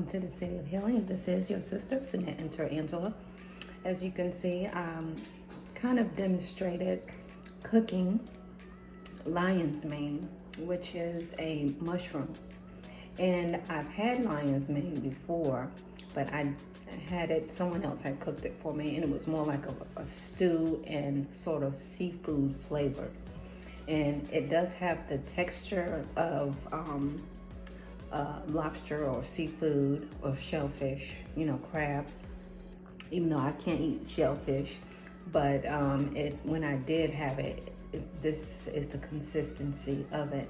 to the City of Healing. This is your sister, Sinette Enter Angela. As you can see, kind of demonstrated cooking lion's mane, which is a mushroom. And I've had lion's mane before, but I had it, someone else had cooked it for me, and it was more like a stew and sort of seafood flavor. And it does have the texture of lobster or seafood or shellfish, crab, even though I can't eat shellfish. But when I did have it, this is the consistency of it.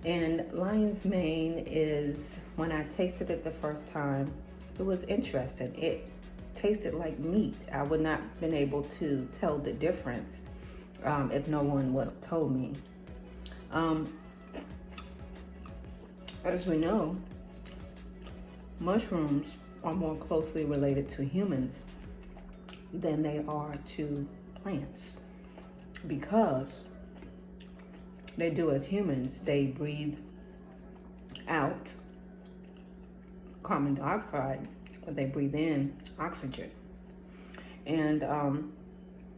And lion's mane is, when I tasted it the first time, it was interesting. It tasted like meat. I would not have been able to tell the difference if no one would have told me. As we know, mushrooms are more closely related to humans than they are to plants, because they do as humans. They breathe out carbon dioxide, but they breathe in oxygen. And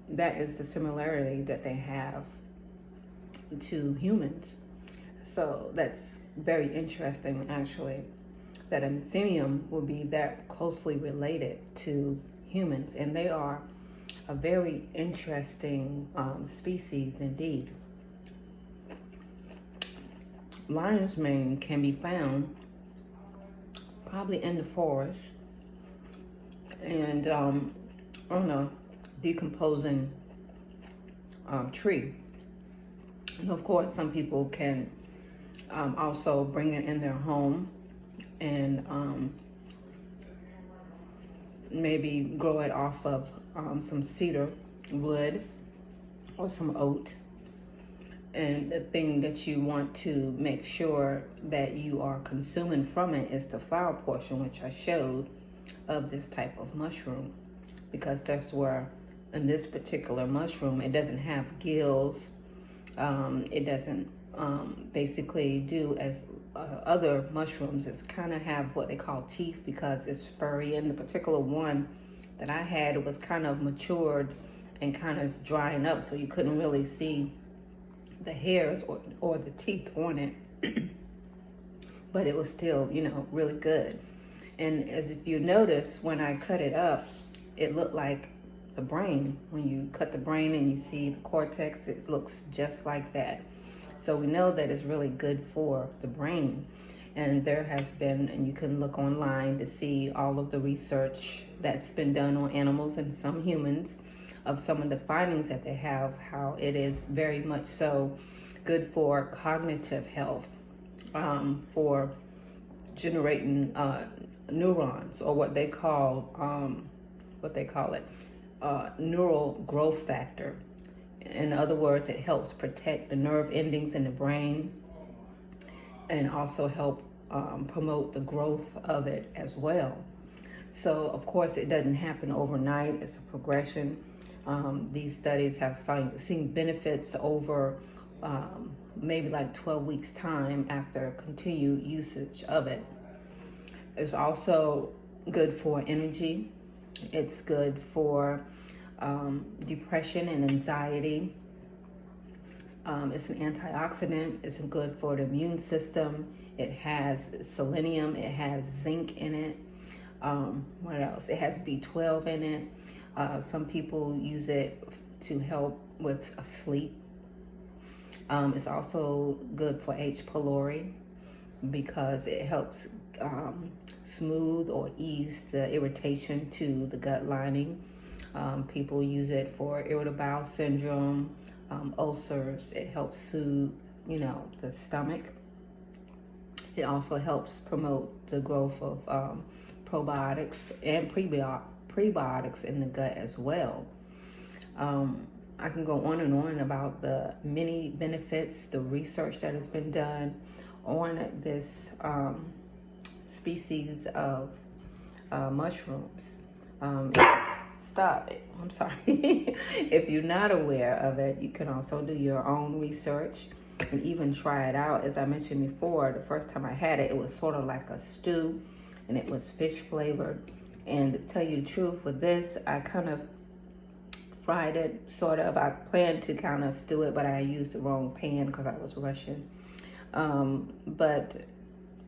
that is the similarity that they have to humans. So that's very interesting, actually, that a mycelium will be that closely related to humans. And they are a very interesting species indeed. Lion's mane can be found probably in the forest and on a decomposing tree. And of course, some people can also bring it in their home and maybe grow it off of some cedar wood or some oat. And the thing that you want to make sure that you are consuming from it is the flower portion, which I showed, of this type of mushroom, because that's where, in this particular mushroom, it doesn't have gills. It doesn't basically do as other mushrooms. It's kind of have what they call teeth because it's furry. And the particular one that I had, it was kind of matured and kind of drying up, so you couldn't really see the hairs or the teeth on it. But it was still, really good. And as if you notice, when I cut it up, it looked like the brain. When you cut the brain and you see the cortex, it looks just like that. So we know that it's really good for the brain. And there has been, and you can look online to see all of the research that's been done on animals and some humans, of some of the findings that they have, how it is very much so good for cognitive health, for generating neurons, or what they call it, neural growth factor. In other words, it helps protect the nerve endings in the brain and also help promote the growth of it as well. So, of course, it doesn't happen overnight. It's a progression. These studies have seen benefits over maybe like 12 weeks time after continued usage of it. It's also good for energy. It's good for depression and anxiety. It's an antioxidant. It's good for the immune system. It has selenium. It has zinc in it. What else? It has B12 in it. Some people use it to help with sleep. It's also good for H. pylori because it helps smooth or ease the irritation to the gut lining. People use it for irritable bowel syndrome, ulcers. It helps soothe, the stomach. It also helps promote the growth of probiotics and prebiotics in the gut as well. I can go on and on about the many benefits, the research that has been done on this species of mushrooms. Stop it. I'm sorry. If you're not aware of it, you can also do your own research and even try it out. As I mentioned before, the first time I had it, it was sort of like a stew. and it was fish flavored. And to tell you the truth, with this, I kind of fried it, sort of. I planned to kind of stew it, but I used the wrong pan because I was rushing. But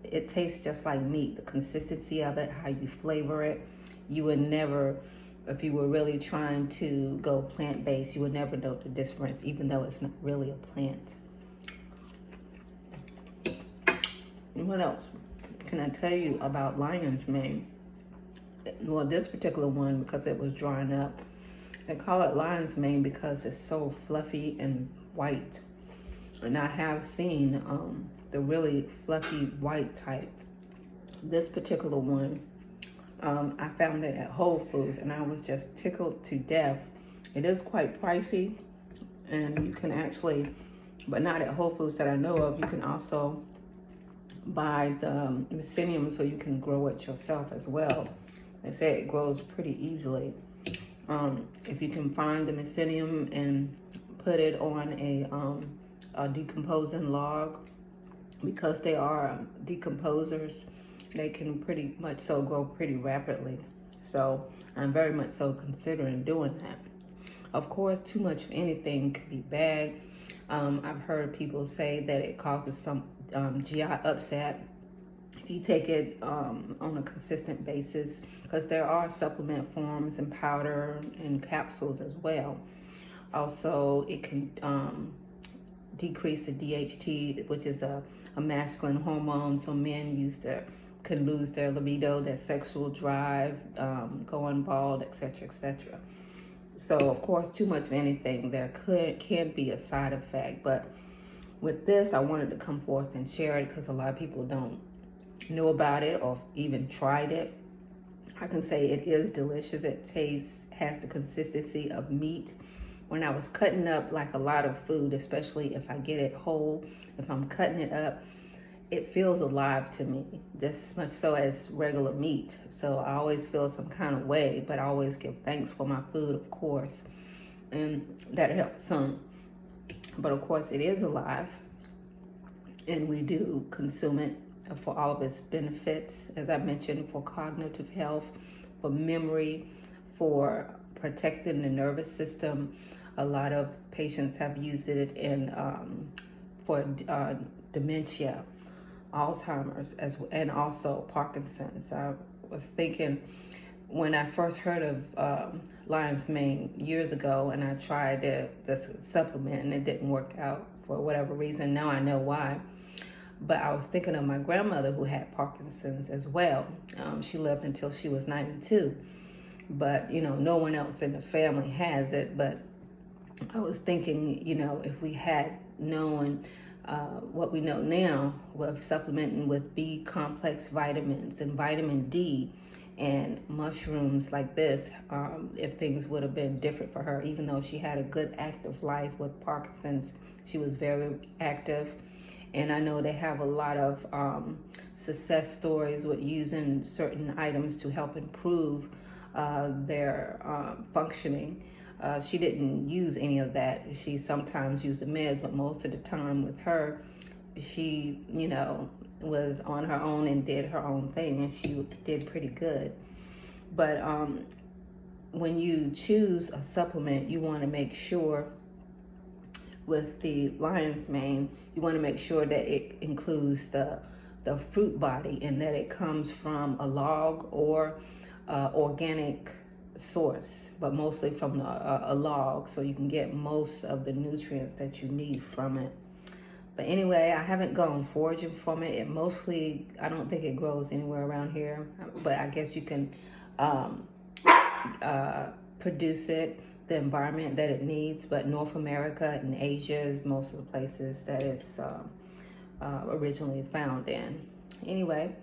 it tastes just like meat. The consistency of it, how you flavor it, you would never, if you were really trying to go plant-based, you would never know the difference, even though it's not really a plant. What else can I tell you about lion's mane? Well, this particular one, because it was drying up, they call it lion's mane because it's so fluffy and white. And I have seen the really fluffy white type. This particular one, I found it at Whole Foods, and I was just tickled to death. It is quite pricey, and you can actually, but not at Whole Foods that I know of, you can also buy the Mycelium so you can grow it yourself as well. They say it grows pretty easily. If you can find the Mycelium and put it on a decomposing log, because they are decomposers, they can pretty much so grow pretty rapidly. So I'm very much so considering doing that. Of course, too much of anything could be bad. I've heard people say that it causes some GI upset if you take it on a consistent basis, because there are supplement forms and powder and capsules as well. Also, it can decrease the DHT, which is a masculine hormone, so men can lose their libido, their sexual drive, going bald, etc., etc. So, of course, too much of anything there can be a side effect. But with this, I wanted to come forth and share it because a lot of people don't know about it or even tried it. I can say it is delicious. It has the consistency of meat. When I was cutting up like a lot of food, especially if I get it whole, if I'm cutting it up, it feels alive to me, just as much so as regular meat. So I always feel some kind of way, but I always give thanks for my food, of course, and that helps some. But of course, it is alive, and we do consume it for all of its benefits, as I mentioned, for cognitive health, for memory, for protecting the nervous system. A lot of patients have used it for dementia, Alzheimer's, and also Parkinson's. I was thinking when I first heard of lion's mane years ago, and I tried this supplement, and it didn't work out for whatever reason. Now I know why. But I was thinking of my grandmother who had Parkinson's as well. She lived until she was 92. But, no one else in the family has it. But I was thinking, if we had known what we know now with supplementing with B complex vitamins and vitamin D and mushrooms like this, if things would have been different for her. Even though she had a good active life with Parkinson's, she was very active. And I know they have a lot of success stories with using certain items to help improve their functioning. She didn't use any of that. She sometimes used the meds, but most of the time with her, she, was on her own and did her own thing, and she did pretty good. But when you choose a supplement, you want to make sure with the lion's mane, you want to make sure that it includes the fruit body and that it comes from a log or organic source, but mostly from a log, so you can get most of the nutrients that you need from it. But anyway, I haven't gone foraging from it. I don't think it grows anywhere around here, but I guess you can produce it, the environment that it needs. But North America and Asia is most of the places that it's originally found in. Anyway,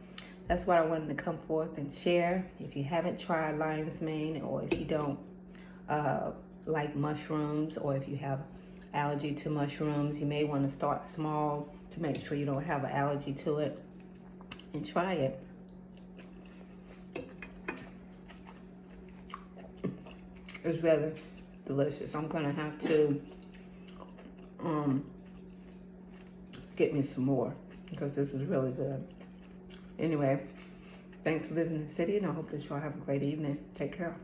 that's what I wanted to come forth and share. If you haven't tried lion's mane, or if you don't like mushrooms, or if you have allergy to mushrooms, you may want to start small to make sure you don't have an allergy to it, and try it. It's rather delicious. I'm gonna have to get me some more because this is really good. Anyway, Thanks for visiting the city, and I hope that y'all have a great evening. Take care.